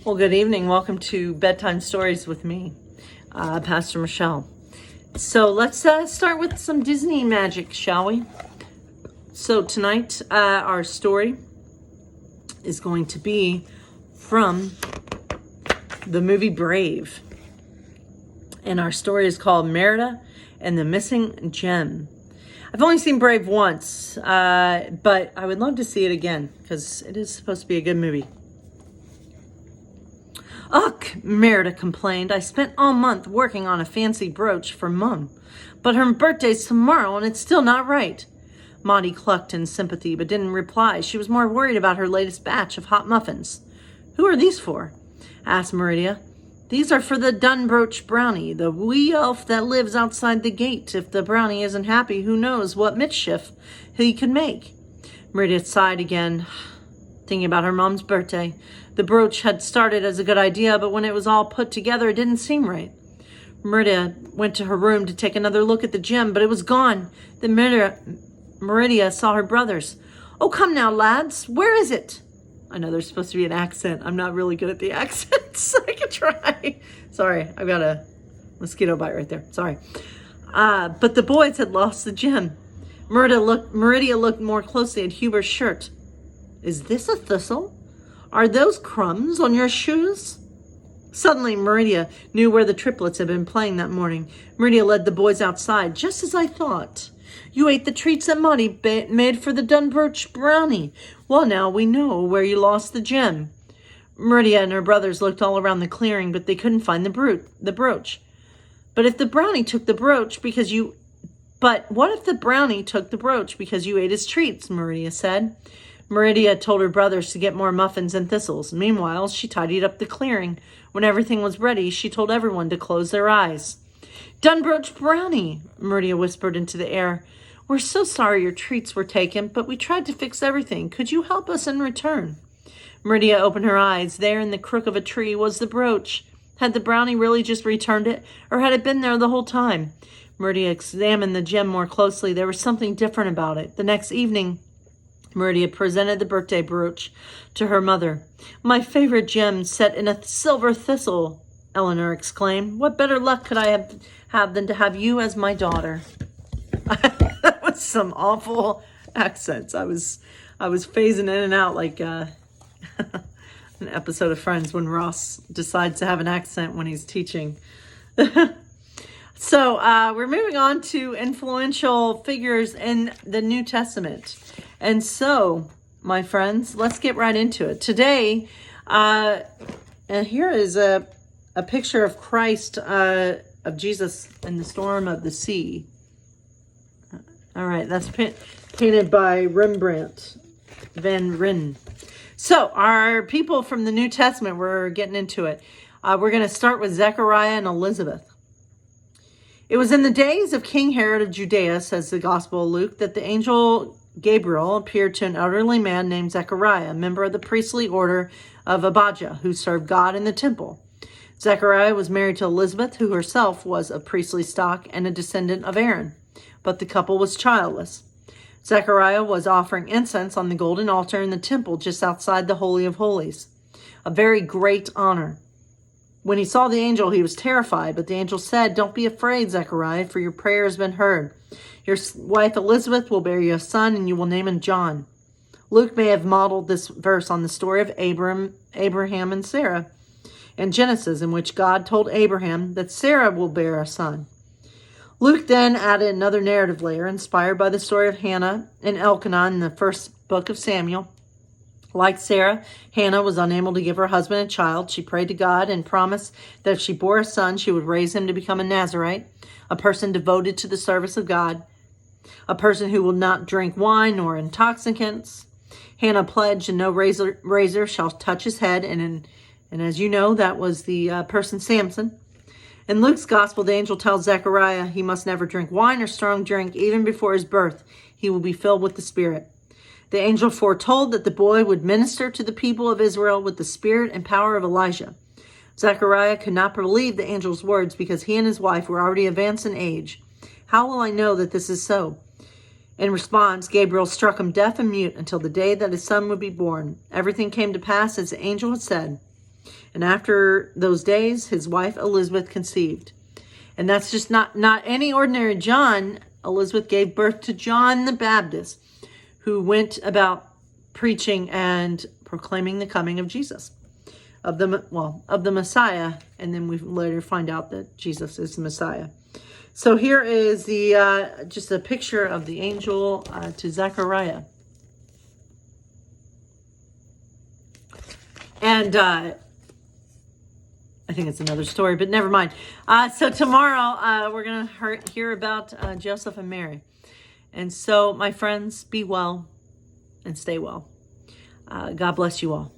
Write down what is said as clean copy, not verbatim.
Well, good evening. Welcome to Bedtime Stories with me, Pastor Michelle. So let's start with some Disney magic, shall we? So tonight, our story is going to be from the movie Brave. And our story is called Merida and the Missing Gem. I've only seen Brave once, but I would love to see it again because it is supposed to be a good movie. Ugh, Merida complained. I spent all month working on a fancy brooch for Mum, but her birthday's tomorrow and it's still not right. Maudie clucked in sympathy but didn't reply. She was more worried about her latest batch of hot muffins. Who are these for? Asked Merida. These are for the Dunbroach brownie, the wee elf that lives outside the gate. If the brownie isn't happy, who knows what mischief he could make. Merida sighed again, thinking about her mom's birthday. The brooch had started as a good idea, but when it was all put together, it didn't seem right. Merida went to her room to take another look at the gem, but it was gone. Then Merida saw her brothers. Oh, come now, lads. Where is it? I know there's supposed to be an accent. I'm not really good at the accents. I could try. Sorry, I've got a mosquito bite right there. Sorry. But the boys had lost the gem. Merida looked more closely at Huber's shirt. Is this a thistle? Are those crumbs on your shoes? Suddenly, Merida knew where the triplets had been playing that morning. Merida led the boys outside, just as I thought. You ate the treats that Maudie made for the Dunbroach brownie. Well, now we know where you lost the gem. Merida and her brothers looked all around the clearing, but they couldn't find the brooch. But what if the brownie took the brooch because you ate his treats? Merida said. Merida told her brothers to get more muffins and thistles. Meanwhile, she tidied up the clearing. When everything was ready, she told everyone to close their eyes. Dunbroach brownie, Merida whispered into the air. We're so sorry your treats were taken, but we tried to fix everything. Could you help us in return? Merida opened her eyes. There in the crook of a tree was the brooch. Had the brownie really just returned it, or had it been there the whole time? Merida examined the gem more closely. There was something different about it. The next evening, Merida presented the birthday brooch to her mother. My favorite gem set in a silver thistle, Eleanor exclaimed. What better luck could I have than to have you as my daughter? That was some awful accents. I was phasing in and out like an episode of Friends when Ross decides to have an accent when he's teaching. So we're moving on to influential figures in the New Testament. And so, my friends, let's get right into it. Today, and here is a picture of Christ, of Jesus in the storm of the sea. All right, that's painted by Rembrandt van Rijn. So, our people from the New Testament, we're getting into it. We're going to start with Zechariah and Elizabeth. It was in the days of King Herod of Judea, says the Gospel of Luke, that the angel Gabriel appeared to an elderly man named Zechariah, a member of the priestly order of Abijah, who served God in the temple. Zechariah was married to Elizabeth, who herself was of priestly stock and a descendant of Aaron, but the couple was childless. Zechariah was offering incense on the golden altar in the temple just outside the Holy of Holies, a very great honor. When he saw the angel, he was terrified, but the angel said, Don't be afraid, Zechariah, for your prayer has been heard. Your wife Elizabeth will bear you a son, and you will name him John. Luke may have modeled this verse on the story of Abraham and Sarah in Genesis, in which God told Abraham that Sarah will bear a son. Luke then added another narrative layer, inspired by the story of Hannah and Elkanah in the first book of Samuel. Like Sarah, Hannah was unable to give her husband a child. She prayed to God and promised that if she bore a son, she would raise him to become a Nazarite, a person devoted to the service of God, a person who will not drink wine nor intoxicants. Hannah pledged, and no razor shall touch his head. And as you know, that was the person Samson. In Luke's gospel, the angel tells Zechariah he must never drink wine or strong drink. Even before his birth, he will be filled with the Spirit. The angel foretold that the boy would minister to the people of Israel with the spirit and power of Elijah. Zechariah could not believe the angel's words because he and his wife were already advanced in age. How will I know that this is so? In response, Gabriel struck him deaf and mute until the day that his son would be born. Everything came to pass as the angel had said. And after those days, his wife Elizabeth conceived. And that's just not any ordinary John. Elizabeth gave birth to John the Baptist, who went about preaching and proclaiming the coming of Jesus, of the Messiah. And then we later find out that Jesus is the Messiah. So here is the just a picture of the angel to Zechariah. And I think it's another story, but never mind. So tomorrow we're going to hear about Joseph and Mary. And so, my friends, be well and stay well. God bless you all.